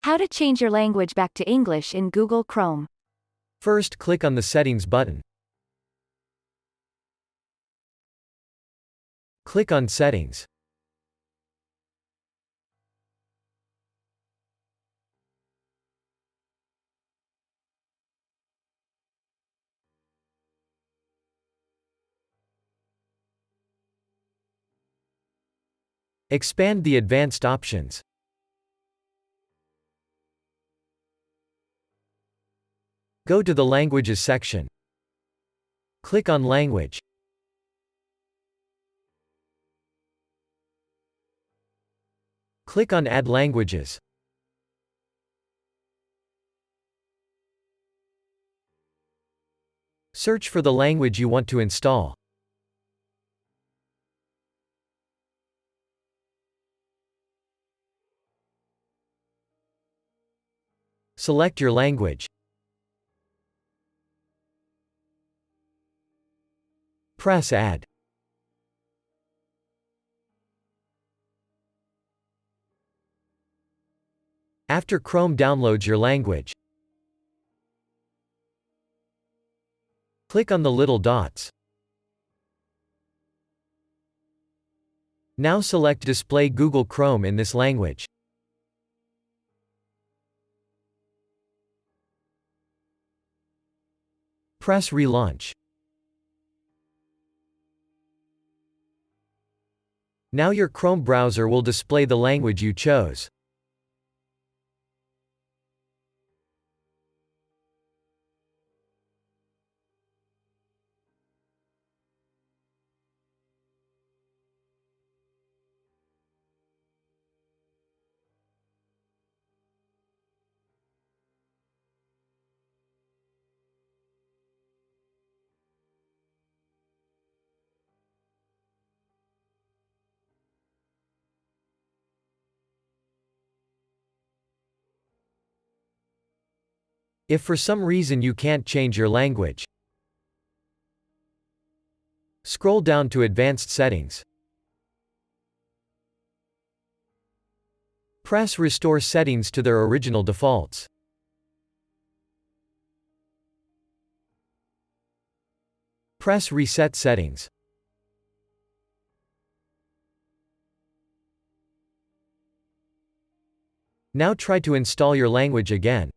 How to change your language back to English in Google Chrome. First, click on the Settings button. Click on Settings. Expand the advanced options. Go to the Languages section. Click on Language. Click on Add Languages. Search for the language you want to install. Select your language. Press Add. After Chrome downloads your language, click on the little dots. Now select Display Google Chrome in this language. Press Relaunch. Now your Chrome browser will display the language you chose. If for some reason you can't change your language, scroll down to Advanced Settings. Press Restore Settings to their original defaults. Press Reset Settings. Now try to install your language again.